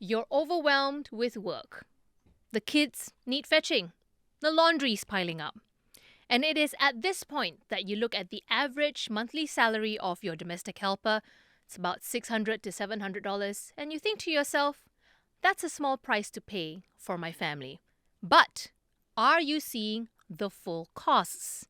You're overwhelmed with work. The kids need fetching. The laundry's piling up. And it is at this point that you look at the average monthly salary of your domestic helper. It's about $600 to $700. And you think to yourself, that's a small price to pay for my family. But are you seeing the full costs?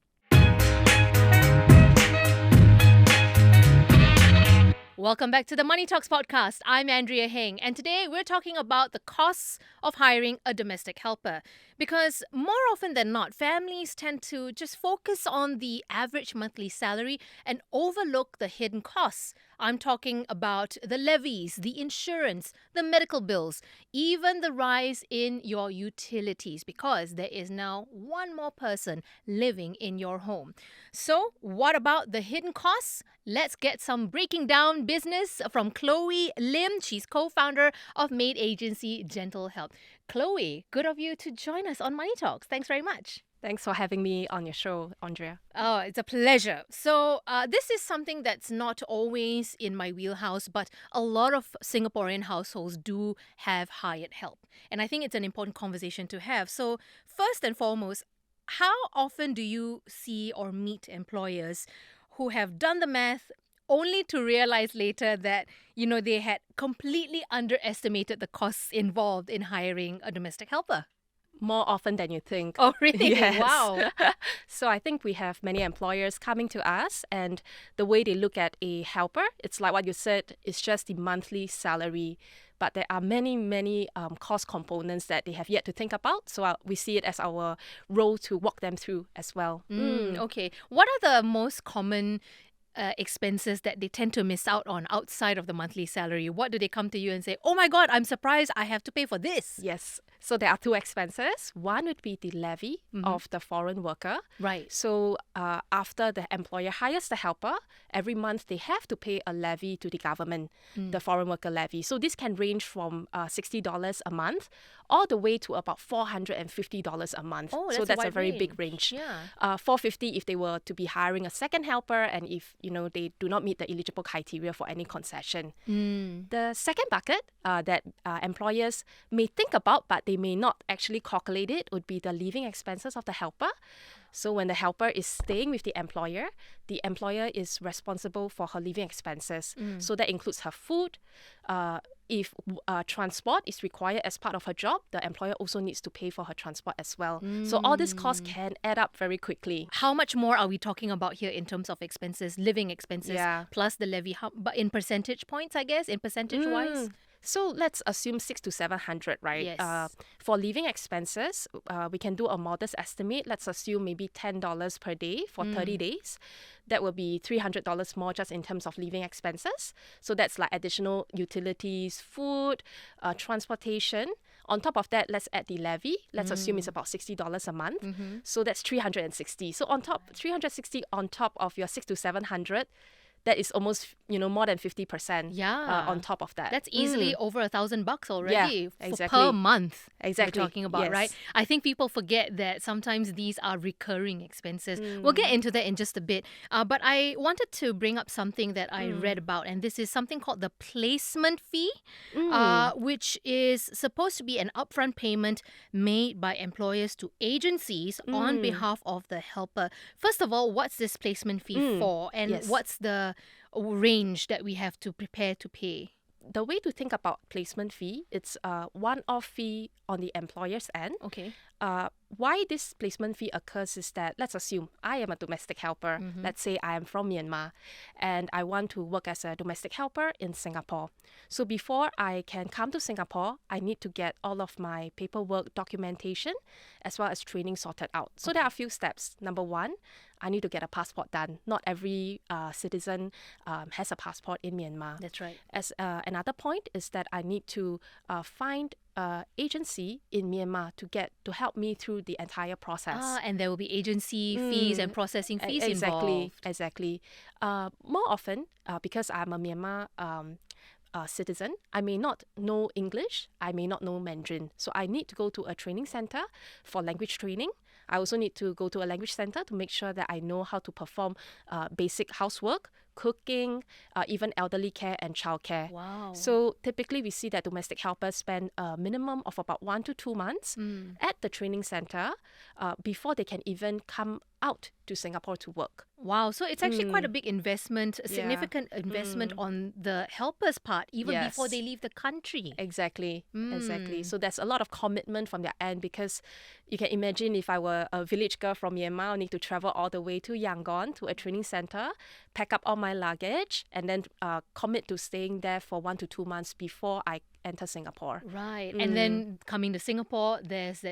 Welcome back to the Money Talks podcast. I'm Andrea Heng, and today we're talking about the costs of hiring a domestic helper. Because more often than not, families tend to just focus on the average monthly salary and overlook the hidden costs. I'm talking about the levies, the insurance, the medical bills, even the rise in your utilities, because there is now one more person living in your home. So, what about the hidden costs? Let's get some breaking down business from Chloe Lim. She's co-founder of maid agency gentleHelp. Chloe, good of you to join us on Money Talks. Thanks very much. Thanks for having me on your show, Andrea. Oh, it's a pleasure. So this is something that's not always in my wheelhouse, but a lot of Singaporean households do have hired help. And I think it's an important conversation to have. So first and foremost, how often do you see or meet employers who have done the math only to realize later that, they had completely underestimated the costs involved in hiring a domestic helper? More often than you think. Oh, really? Yes. Wow. So I think we have many employers coming to us, and the way they look at a helper, it's like what you said, it's just the monthly salary. But there are many cost components that they have yet to think about. So we see it as our role to walk them through as well. Okay. What are the most common expenses that they tend to miss out on outside of the monthly salary? What do they come to you and say, oh my God, I'm surprised I have to pay for this? Yes. So there are two expenses. One would be the levy of the foreign worker. Right. So after the employer hires the helper, every month they have to pay a levy to the government, the foreign worker levy. So this can range from $60 a month all the way to about $450 a month. Oh, so that's a wide very big range. Yeah. $450 if they were to be hiring a second helper, and if they do not meet the eligible criteria for any concession. The second bucket that employers may think about, but they may not actually calculate it, would be the living expenses of the helper. So when the helper is staying with the employer is responsible for her living expenses. So that includes her food. If transport is required as part of her job, the employer also needs to pay for her transport as well. So all these costs can add up very quickly. How much more are we talking about here in terms of expenses, living expenses, plus the levy? But in percentage points, I guess, in percentage-wise? So let's assume 600 to 700, right? Yes. For living expenses, we can do a modest estimate. Let's assume maybe $10 per day for 30 days. That will be $300 more just in terms of living expenses. So that's like additional utilities, food, transportation. On top of that, let's add the levy. Let's assume it's about $60 a month. So that's $360. So on top, $360 on top of your 600 to 700. That is almost, more than 50% on top of that. That's easily over $1,000 already exactly. per month. Exactly. We're talking about, right? I think people forget that sometimes these are recurring expenses. We'll get into that in just a bit. But I wanted to bring up something that I read about, and this is something called the placement fee, which is supposed to be an upfront payment made by employers to agencies on behalf of the helper. First of all, what's this placement fee for? And what's the range that we have to prepare to pay? The way to think about placement fee, it's a one-off fee on the employer's end. Okay. Why this placement fee occurs is that, let's assume I am a domestic helper. Let's say I am from Myanmar and I want to work as a domestic helper in Singapore. So before I can come to Singapore, I need to get all of my paperwork, documentation, as well as training sorted out. So there are a few steps. Number one, I need to get a passport done. Not every citizen has a passport in Myanmar. That's right. As another point is that I need to find agency in Myanmar to help me through the entire process. And there will be agency fees and processing fees involved. Exactly. More often, because I'm a Myanmar citizen, I may not know English, I may not know Mandarin. So I need to go to a training center for language training. I also need to go to a language center to make sure that I know how to perform basic housework, cooking, even elderly care and childcare. Wow. So typically we see that domestic helpers spend a minimum of about 1 to 2 months at the training center before they can even come out to Singapore to work. Wow. So it's actually quite a big investment, a Yeah. significant investment on the helper's part, even before Yes. they leave the country. Exactly. So there's a lot of commitment from their end, because you can imagine if I were a village girl from Myanmar, I need to travel all the way to Yangon to a training center, pack up all my luggage, and then commit to staying there for 1 to 2 months before I enter Singapore. Right. And then coming to Singapore, there's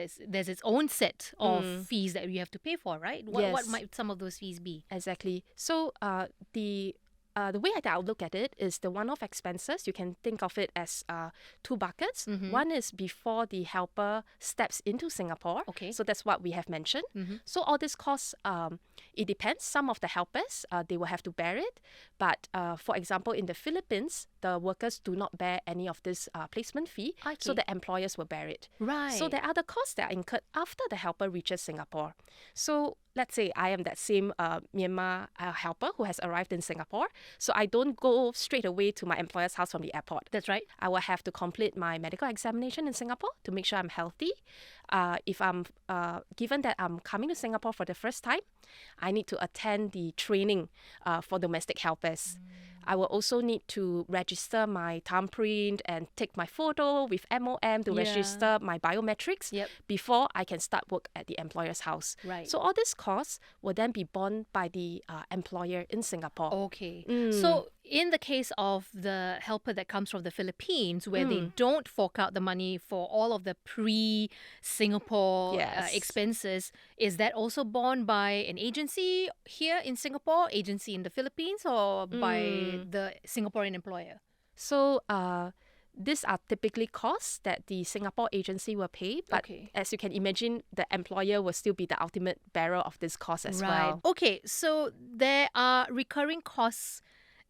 its own set of fees that you have to pay for, right? What Yes. might some of those fees be? Exactly. So the way that I'll look at it is the one-off expenses. You can think of it as 2 buckets. One is before the helper steps into Singapore. Okay. So that's what we have mentioned. So all this costs, it depends. Some of the helpers, they will have to bear it. But for example, in the Philippines, the workers do not bear any of this placement fee. So Okay. the employers will bear it. Right. So there are the costs that are incurred after the helper reaches Singapore. So let's say I am that same Myanmar helper who has arrived in Singapore. So I don't go straight away to my employer's house from the airport. That's right. I will have to complete my medical examination in Singapore to make sure I'm healthy. If I'm given that I'm coming to Singapore for the first time, I need to attend the training for domestic helpers. I will also need to register my thumbprint and take my photo with MOM to Yeah. register my biometrics Yep. before I can start work at the employer's house. Right. So all these costs will then be borne by the employer in Singapore. Okay. So in the case of the helper that comes from the Philippines, where they don't fork out the money for all of the pre-Singapore Yes. expenses, is that also borne by an agency here in Singapore, agency in the Philippines, or by the Singaporean employer? So these are typically costs that the Singapore agency will pay, but Okay. as you can imagine, the employer will still be the ultimate bearer of this cost as well. Okay, so there are recurring costs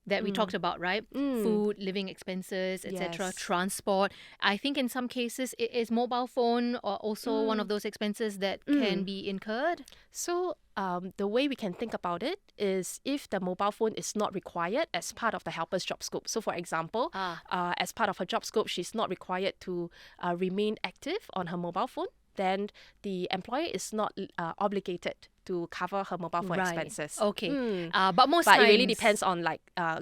that we talked about, right? Food, living expenses, etc., Yes. transport. I think in some cases it is mobile phone or also one of those expenses that can be incurred. So the way we can think about it is if the mobile phone is not required as part of the helper's job scope. So for example, as part of her job scope, she's not required to remain active on her mobile phone, then the employer is not obligated to cover her mobile phone expenses. Okay. But most But times it really depends on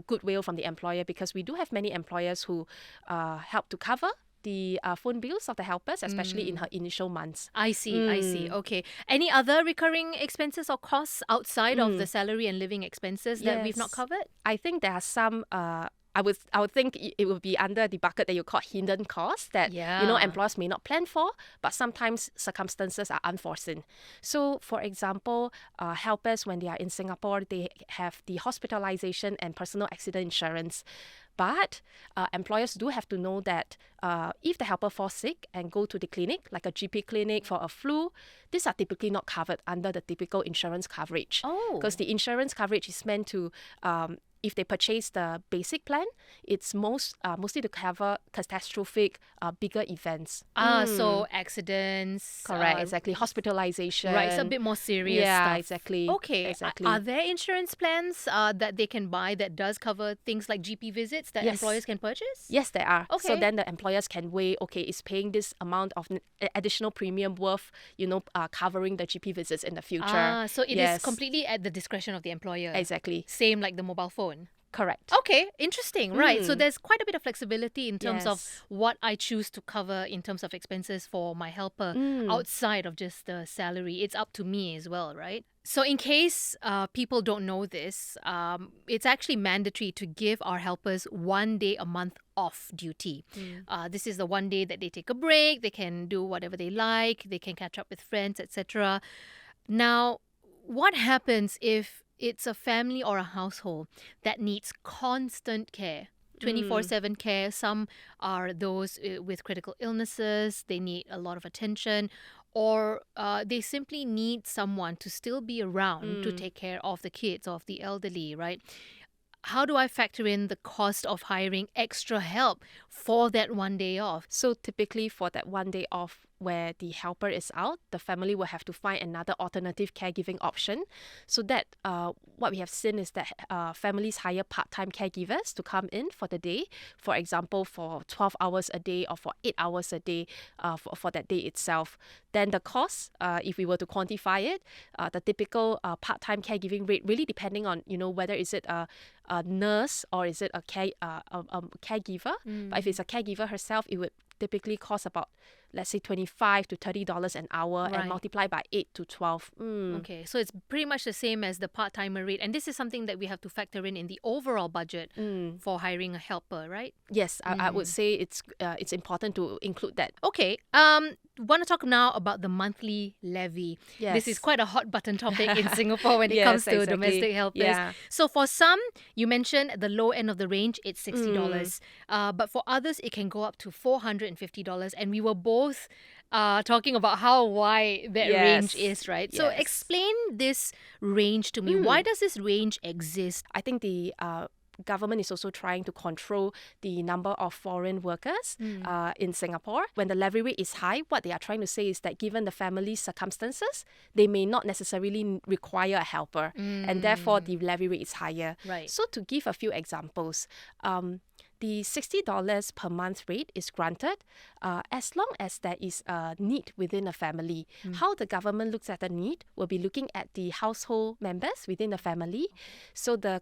goodwill from the employer, because we do have many employers who help to cover the phone bills of the helpers, especially in her initial months. I see. Okay. Any other recurring expenses or costs outside of the salary and living expenses that we've not Yes. covered? I think there are some. I would think it would be under the bucket that you call hidden costs that Yeah. employers may not plan for, but sometimes circumstances are unforeseen. So, for example, helpers when they are in Singapore, they have the hospitalization and personal accident insurance. But employers do have to know that if the helper falls sick and go to the clinic, like a GP clinic for a flu, these are typically not covered under the typical insurance coverage. Oh. Because the insurance coverage is meant to, if they purchase the basic plan, it's mostly to cover catastrophic, bigger events. So accidents. Correct, exactly. Hospitalization. Right, it's a bit more serious Yeah, stuff. exactly. Okay. Exactly. Are there insurance plans that they can buy that does cover things like GP visits that Yes. employers can purchase? Yes, there are. So Okay. then the employers can weigh, okay, is paying this amount of additional premium worth, covering the GP visits in the future. So it is Yes. completely at the discretion of the employer. Exactly. Same like the mobile phone. Correct. Okay, interesting. Right. So there's quite a bit of flexibility in terms of Yes. what I choose to cover in terms of expenses for my helper outside of just the salary. It's up to me as well, right? So in case people don't know this, it's actually mandatory to give our helpers 1 day a month off duty. This is the 1 day that they take a break, they can do whatever they like, they can catch up with friends, etc. Now, what happens if it's a family or a household that needs constant care? 24/7 care. Some are those with critical illnesses, they need a lot of attention, or they simply need someone to still be around to take care of the kids, of the elderly, right? How do I factor in the cost of hiring extra help for that one day off? So typically for that one day off where the helper is out, the family will have to find another alternative caregiving option. So that what we have seen is that families hire part-time caregivers to come in for the day, for example, for 12 hours a day or for 8 hours a day for that day itself. Then the cost, if we were to quantify it, the typical part-time caregiving rate, really depending on, whether is it a nurse or is it a caregiver. But if it's a caregiver herself, it would typically cost about, let's say, $25 to $30 an hour, and multiply by 8 to 12. Okay, so it's pretty much the same as the part-timer rate. And this is something that we have to factor in the overall budget for hiring a helper, right? Yes, I would say it's important to include that. Okay, want to talk now about the monthly levy. Yes. This is quite a hot button topic in Singapore when it Yes, comes to exactly. domestic helpers. Yeah. So for some, you mentioned the low end of the range, it's $60. But for others, it can go up to $450. And we were both talking about how wide that range is, right? So Yes. explain this range to me. Why does this range exist? I think the government is also trying to control the number of foreign workers in Singapore. When the levy rate is high, what they are trying to say is that given the family's circumstances, they may not necessarily require a helper, and therefore the levy rate is higher. Right. So to give a few examples, the $60 per month rate is granted as long as there is a need within a family. How the government looks at the need will be looking at the household members within the family. So the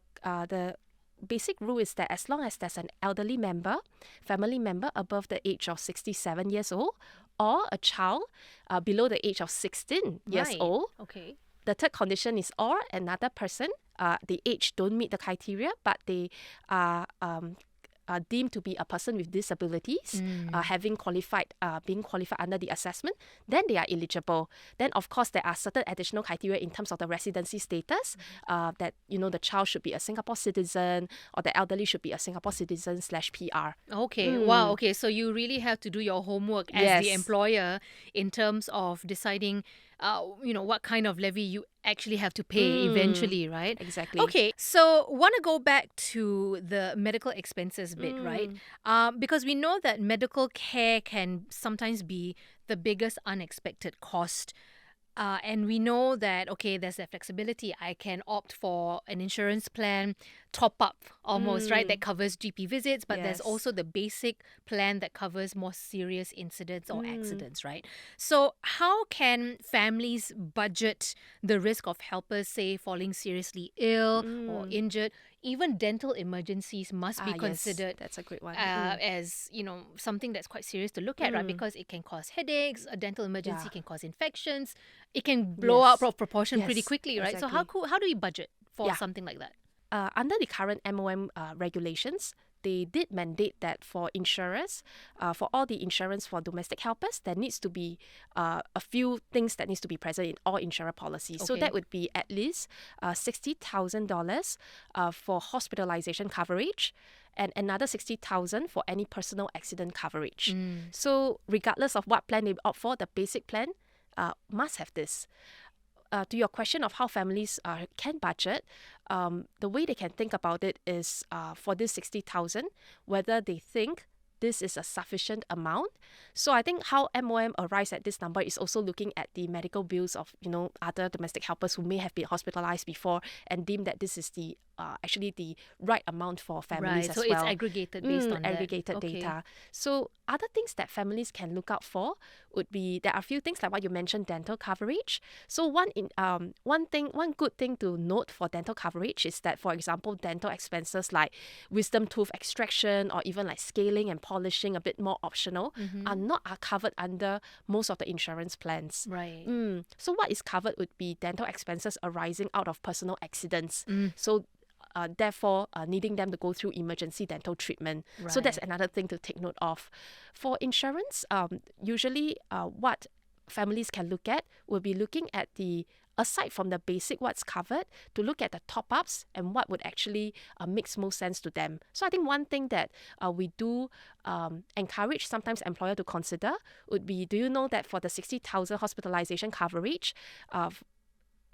basic rule is that as long as there's an elderly member, family member above the age of 67 years old, or a child below the age of 16 years old. Okay. The third condition is or another person, the age don't meet the criteria, but they are deemed to be a person with disabilities, having qualified, being qualified under the assessment, then they are eligible. Then, of course, there are certain additional criteria in terms of the residency status, that, the child should be a Singapore citizen or the elderly should be a Singapore citizen / PR. Okay. Wow. Okay. So you really have to do your homework as the employer in terms of deciding, what kind of levy you actually have to pay eventually, right? Exactly. Okay. So want to go back to the medical expenses bit, right? Because we know that medical care can sometimes be the biggest unexpected cost. And we know that, okay, there's that flexibility. I can opt for an insurance plan, top up almost, right? That covers GP visits, but there's also the basic plan that covers more serious incidents or accidents, right? So how can families budget the risk of helpers, say, falling seriously ill or injured? Even dental emergencies must be considered. Yes, that's a great one. As something that's quite serious to look at, right? Because it can cause headaches. A dental emergency can cause infections. It can blow out of proportion pretty quickly, right? Exactly. So how do we budget for something like that? Under the current MOM regulations, they did mandate that for insurers, for all the insurance for domestic helpers, there needs to be a few things that needs to be present in all insurer policies. So that would be at least $60,000 for hospitalization coverage, and another $60,000 for any personal accident coverage. So regardless of what plan they opt for, the basic plan must have this. To your question of how families can budget, the way they can think about it is for this $60,000, whether they think this is a sufficient amount. So I think how MOM arrives at this number is also looking at the medical bills of other domestic helpers who may have been hospitalized before and deem that this is the actually the right amount for families as so well. it's aggregated based on aggregated data. So other things that families can look out for would be, there are a few things like what you mentioned, dental coverage. So one good thing to note for dental coverage is that, for example, dental expenses like wisdom tooth extraction or even like scaling and polishing, a bit more optional, are covered under most of the insurance plans. Right. So what is covered would be dental expenses arising out of personal accidents. So therefore needing them to go through emergency dental treatment. So that's another thing to take note of. For insurance, usually what families can look at will be looking at aside from the basic what's covered, to look at the top-ups and what would actually makes most sense to them. So I think one thing that we do encourage sometimes employer to consider would be, do you know that for the 60,000 hospitalization coverage,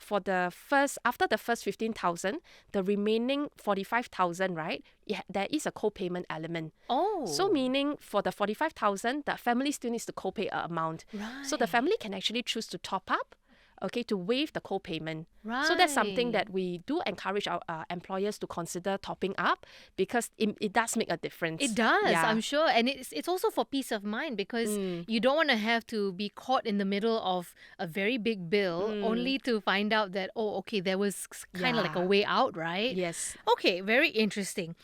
after the first 15,000, the remaining 45,000, right? There is a co-payment element. Oh. So meaning for the 45,000, the family still needs to co-pay an amount. Right. So the family can actually choose to top up, okay, to waive the co-payment. Right. So that's something that we do encourage our employers to consider topping up, because it does make a difference. It does, Yeah. I'm sure. And it's also for peace of mind, because you don't want to have to be caught in the middle of a very big bill only to find out that, oh, okay, there was kind of like a way out, right? Yes. Okay, very interesting.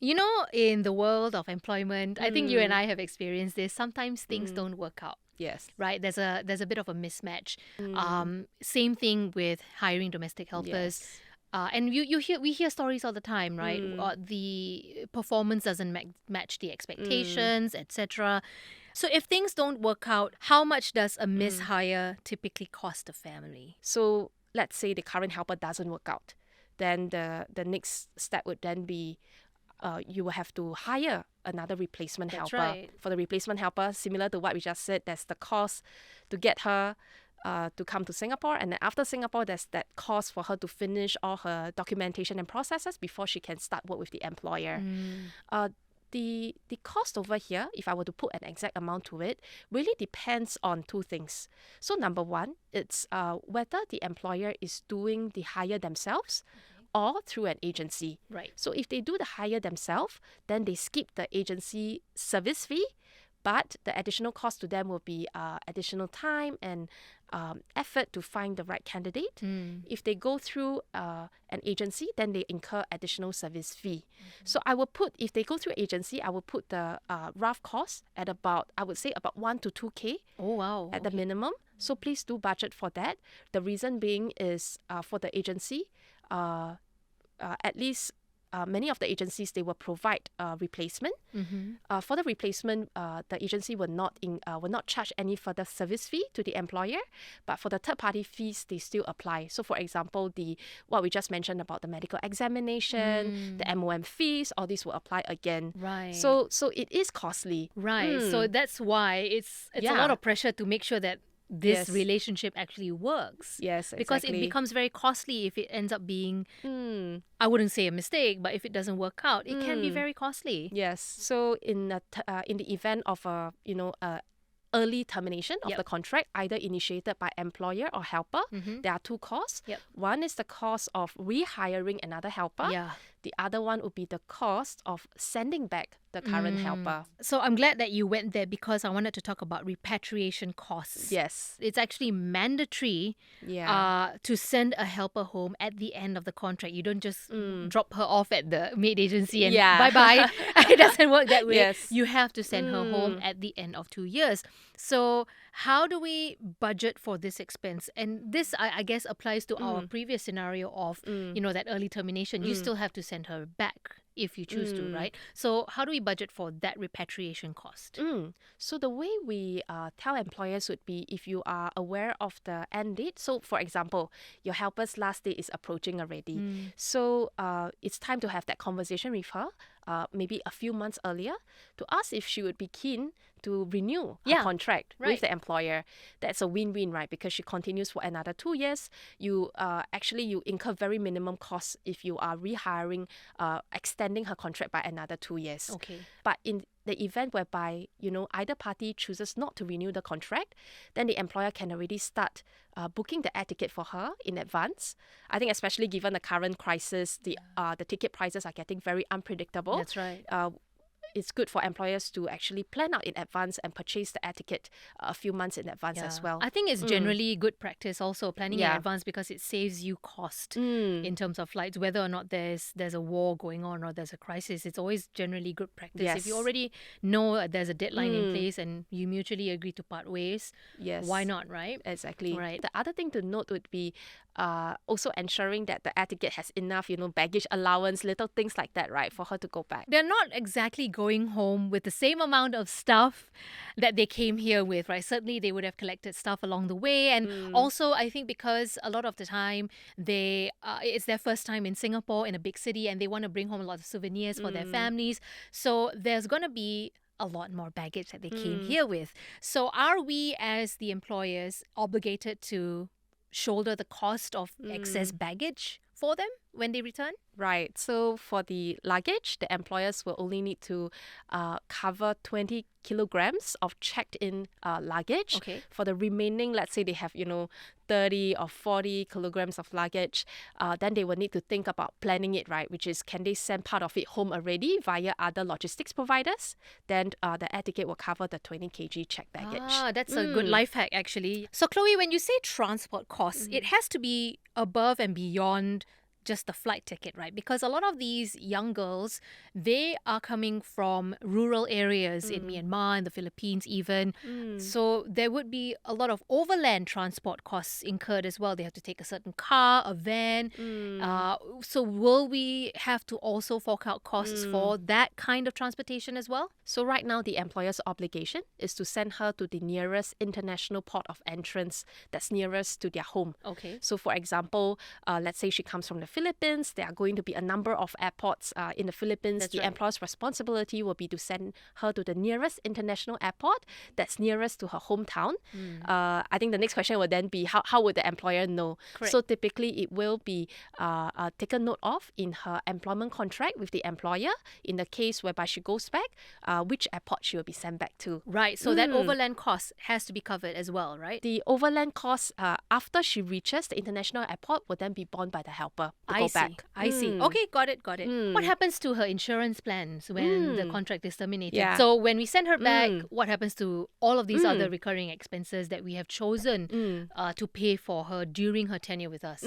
You know, in the world of employment, I think you and I have experienced this. Sometimes things don't work out. Yes. Right, there's a bit of a mismatch. Same thing with hiring domestic helpers. Yes. And we hear stories all the time, right? The performance doesn't match the expectations, etc. So if things don't work out, how much does a mishire typically cost the family? So let's say the current helper doesn't work out, then the next step would then be you will have to hire another replacement helper. Right. For the replacement helper, similar to what we just said, there's the cost to get her to come to Singapore, and then after Singapore, there's that cost for her to finish all her documentation and processes before she can start work with the employer. The cost over here, if I were to put an exact amount to it, really depends on two things. So number one, it's whether the employer is doing the hire themselves or through an agency. Right. So if they do the hire themselves, then they skip the agency service fee, but the additional cost to them will be additional time and effort to find the right candidate. If they go through an agency, then they incur additional service fee. So if they go through agency, I will put the rough cost at about, I would say about 1 to 2K. Oh, wow. At the minimum. So please do budget for that. The reason being is for the agency, at least many of the agencies, they will provide replacement. For the replacement, the agency will not charge any further service fee to the employer, but for the third-party fees, they still apply. So, for example, what we just mentioned about the medical examination, the MOM fees, all these will apply again. Right. So it is costly. Right. So that's why it's a lot of pressure to make sure that this Yes. relationship actually works. Yes, Because exactly. it becomes very costly if it ends up being, I wouldn't say a mistake, but if it doesn't work out, it can be very costly. Yes. So in the event of a early termination of the contract, either initiated by employer or helper, there are two costs. Yep. One is the cost of rehiring another helper. Yeah. The other one would be the cost of sending back the current helper. So I'm glad that you went there, because I wanted to talk about repatriation costs. Yes. It's actually mandatory to send a helper home at the end of the contract. You don't just drop her off at the maid agency and bye-bye. It doesn't work that way. Yes. You have to send her home at the end of 2 years. So how do we budget for this expense? And this, I guess, applies to our previous scenario of, that early termination. You still have to send her back if you choose to, right? So how do we budget for that repatriation cost? So the way we tell employers would be, if you are aware of the end date. So for example, your helper's last day is approaching already. So it's time to have that conversation with her, maybe a few months earlier, to ask if she would be keen to renew her contract with the employer. That's a win-win, right? Because she continues for another 2 years. You incur very minimum costs if you are rehiring, extending her contract by another 2 years. Okay. But in the event whereby either party chooses not to renew the contract, then the employer can already start booking the air ticket for her in advance. I think especially given the current crisis, the ticket prices are getting very unpredictable. That's right. It's good for employers to actually plan out in advance and purchase the air ticket a few months in advance as well. I think it's generally good practice also, planning in advance, because it saves you cost in terms of flights, whether or not there's a war going on or there's a crisis. It's always generally good practice. Yes. If you already know there's a deadline in place and you mutually agree to part ways, why not, right? Exactly. Right. The other thing to note would be also ensuring that the air ticket has enough, baggage allowance, little things like that, right, for her to go back. They're not exactly going home with the same amount of stuff that they came here with, right? Certainly they would have collected stuff along the way. And also, I think because a lot of the time it's their first time in Singapore, in a big city, and they want to bring home a lot of souvenirs for their families. So there's going to be a lot more baggage that they came here with. So are we, as the employers, obligated to shoulder the cost of excess baggage for them when they return? Right. So for the luggage, the employers will only need to cover 20 kilograms of checked-in luggage. Okay. For the remaining, let's say they have, 30 or 40 kilograms of luggage, then they will need to think about planning it, right? Which is, can they send part of it home already via other logistics providers? Then the air ticket will cover the 20 kg checked baggage. Ah, that's a good life hack, actually. So, Chloe, when you say transport costs, it has to be above and beyond just the flight ticket, right? Because a lot of these young girls, they are coming from rural areas in Myanmar and the Philippines even. So there would be a lot of overland transport costs incurred as well. They have to take a certain car, a van. So will we have to also fork out costs for that kind of transportation as well? So right now, the employer's obligation is to send her to the nearest international port of entrance that's nearest to their home. Okay. So for example, let's say she comes from the Philippines, there are going to be a number of airports in the Philippines. That's the right. employer's responsibility will be to send her to the nearest international airport that's nearest to her hometown. I think the next question will then be, how would the employer know? Correct. So typically it will be taken note of in her employment contract with the employer in the case whereby she goes back, which airport she will be sent back to. Right. So that overland cost has to be covered as well, right? The overland cost after she reaches the international airport will then be borne by the helper to go back. I see. Okay, got it. What happens to her insurance plans when the contract is terminated? Yeah. So when we send her back, what happens to all of these other recurring expenses that we have chosen to pay for her during her tenure with us?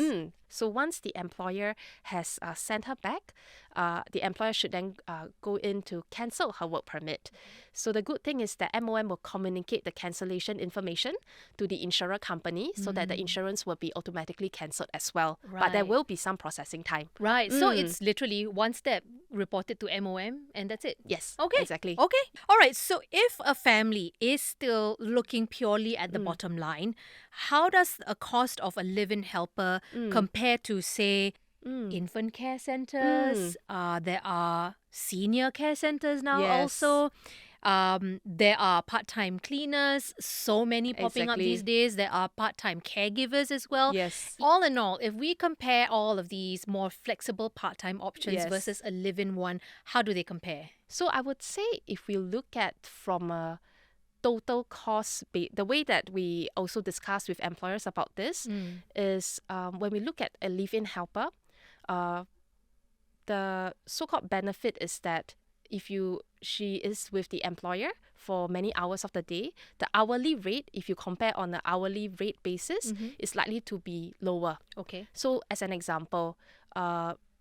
So once the employer has sent her back, the employer should then go in to cancel her work permit. So the good thing is that MOM will communicate the cancellation information to the insurer company so that the insurance will be automatically cancelled as well. But there Right. will be some processing time. Right. So it's literally one step, reported to MOM, and that's it. Yes, Okay. exactly. Okay. All right. So if a family is still looking purely at the bottom line, how does a cost of a live-in helper compare to, say, infant care centers? There are senior care centers now Yes. also. There are part-time cleaners, so many popping up Exactly. these days. There are part-time caregivers as well. Yes. All in all, if we compare all of these more flexible part-time options Yes. versus a live-in one, how do they compare? So I would say if we look at from a total cost, the way that we also discuss with employers about this is when we look at a live-in helper, the so-called benefit is that if she is with the employer for many hours of the day, the hourly rate, if you compare on an hourly rate basis, is likely to be lower. Okay. So as an example,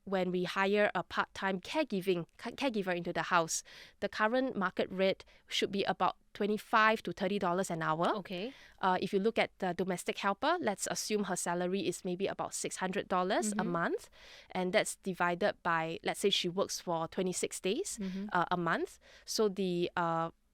when we hire a part-time caregiver into the house, the current market rate should be about $25 to $30 an hour. Okay. If you look at the domestic helper, let's assume her salary is maybe about $600 a month, and that's divided by, let's say she works for 26 days a month. So the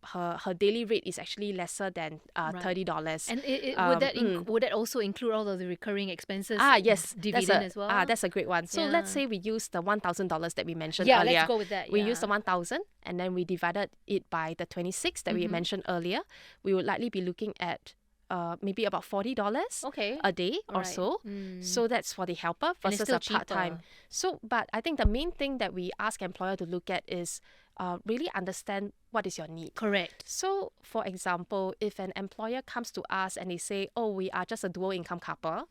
her daily rate is actually lesser than $30. And would that also include all of the recurring expenses? Yes, dividend as well. That's a great one. So Yeah. let's say we use the $1,000 that we mentioned Yeah, earlier. let's go with that. We yeah. use the 1,000 and then we divided it by the 26 that we mentioned earlier. We would likely be looking at maybe about $40 Okay. a day or Alright. so. So that's for the helper And it's versus still a part-time. cheaper. So, but I think the main thing that we ask employer to look at is really understand what is your need. Correct. So, for example, if an employer comes to us and they say, oh, we are just a dual income couple,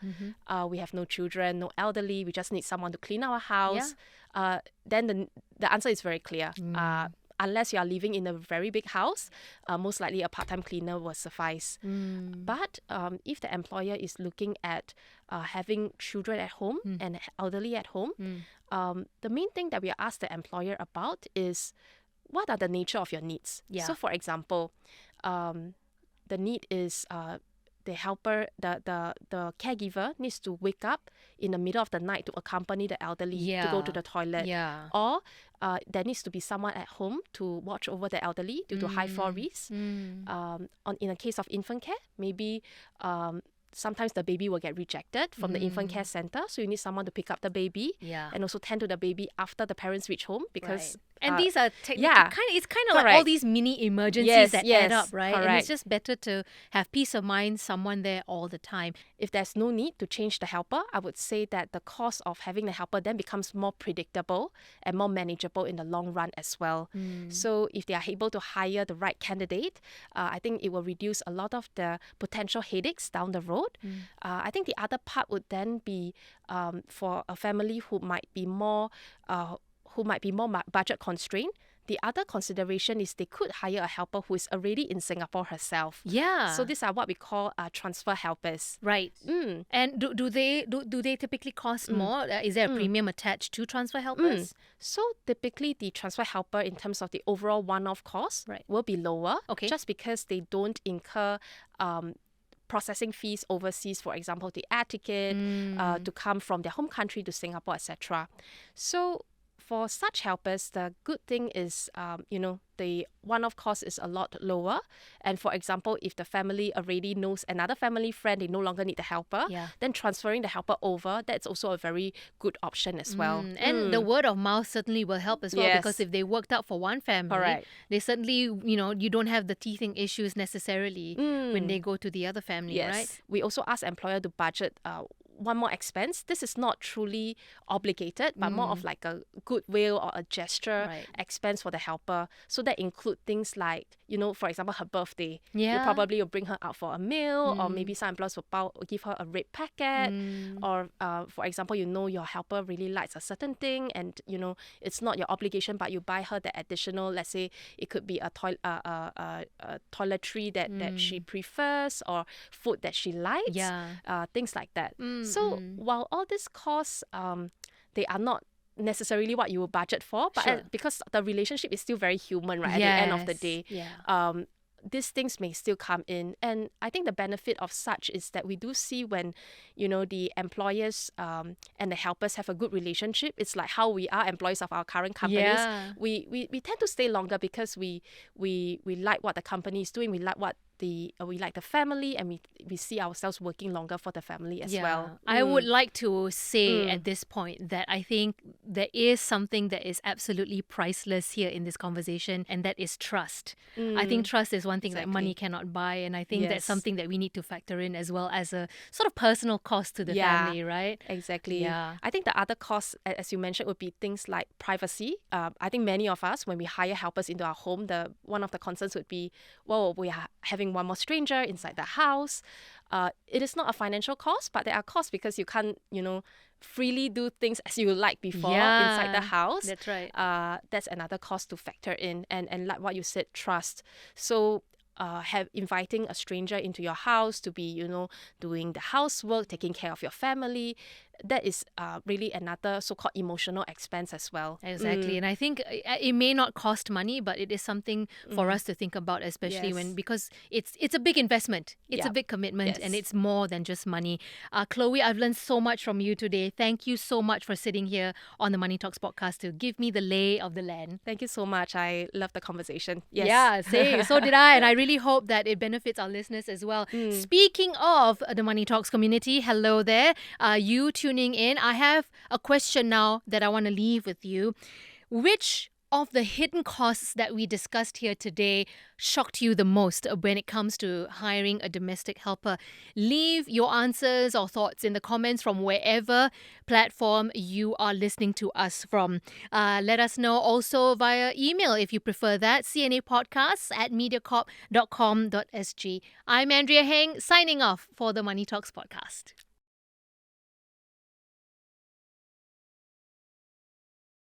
we have no children, no elderly, we just need someone to clean our house, then the answer is very clear. Unless you are living in a very big house, most likely a part-time cleaner will suffice. But if the employer is looking at having children at home and elderly at home, the main thing that we ask the employer about is, what are the nature of your needs? Yeah. So, for example, the need is the helper, the caregiver needs to wake up in the middle of the night to accompany the elderly to go to the toilet. Yeah. Or there needs to be someone at home to watch over the elderly due to high floor risk. In a case of infant care, maybe sometimes the baby will get rejected from the infant care center. So you need someone to pick up the baby and also tend to the baby after the parents reach home because... And these are technically it's kind of like all these mini emergencies that add up, right? Correct. And it's just better to have peace of mind, someone there all the time. If there's no need to change the helper, I would say that the cost of having the helper then becomes more predictable and more manageable in the long run as well. So if they are able to hire the right candidate, I think it will reduce a lot of the potential headaches down the road. I think the other part would then be for a family who might be more budget constrained. The other consideration is they could hire a helper who is already in Singapore herself. Yeah. So these are what we call transfer helpers. Right. And do they typically cost more? Is there a premium attached to transfer helpers? So typically the transfer helper in terms of the overall one-off cost will be lower. Okay. Just because they don't incur processing fees overseas, for example, the air ticket to come from their home country to Singapore, etc. So for such helpers, the good thing is, the one-off cost is a lot lower. And for example, if the family already knows another family friend, they no longer need the helper, then transferring the helper over, that's also a very good option as well. And the word of mouth certainly will help as well, because if they worked out for one family, they certainly, you don't have the teething issues necessarily when they go to the other family, right? We also ask employer to budget one more expense. This is not truly obligated, but more of like a goodwill or a gesture expense for the helper. So that include things like, for example, her birthday. You probably will bring her out for a meal, or maybe some employers will give her a red packet. Or for example, your helper really likes a certain thing, and it's not your obligation, but you buy her the additional. Let's say it could be a toiletry that she prefers, or food that she likes. Things like that. So while all these costs, they are not necessarily what you will budget for, but because the relationship is still very human, right? At the end of the day, these things may still come in. And I think the benefit of such is that we do see when, the employers and the helpers have a good relationship. It's like how we are employees of our current companies. We tend to stay longer because we like what the company is doing. We like we like the family, and we see ourselves working longer for the family as well. I would like to say at this point that I think there is something that is absolutely priceless here in this conversation, and that is trust. I think trust is one thing that money cannot buy, and I think that's something that we need to factor in as well as a sort of personal cost to the family, right? Exactly. I think the other costs, as you mentioned, would be things like privacy. I think many of us, when we hire helpers into our home, one of the concerns would be, we are having one more stranger inside the house. It is not a financial cost, but there are costs because you can't, freely do things as you like before inside the house. That's right. That's another cost to factor in. And like what you said, trust. So inviting a stranger into your house to be, doing the housework, taking care of your family, that is really another so-called emotional expense as well. Exactly. And I think it may not cost money, but it is something for us to think about, especially because it's a big investment. It's a big commitment, and it's more than just money. Chloe, I've learned so much from you today. Thank you so much for sitting here on the Money Talks podcast to give me the lay of the land. Thank you so much. I love the conversation. Yeah, so did I. And I really hope that it benefits our listeners as well. Speaking of the Money Talks community, hello there. You tuning in, I have a question now that I want to leave with you. Which of the hidden costs that we discussed here today shocked you the most when it comes to hiring a domestic helper? Leave your answers or thoughts in the comments from wherever platform you are listening to us from. Let us know also via email if you prefer that, cnapodcasts@mediacorp.com.sg. I'm Andrea Heng, signing off for the Money Talks podcast.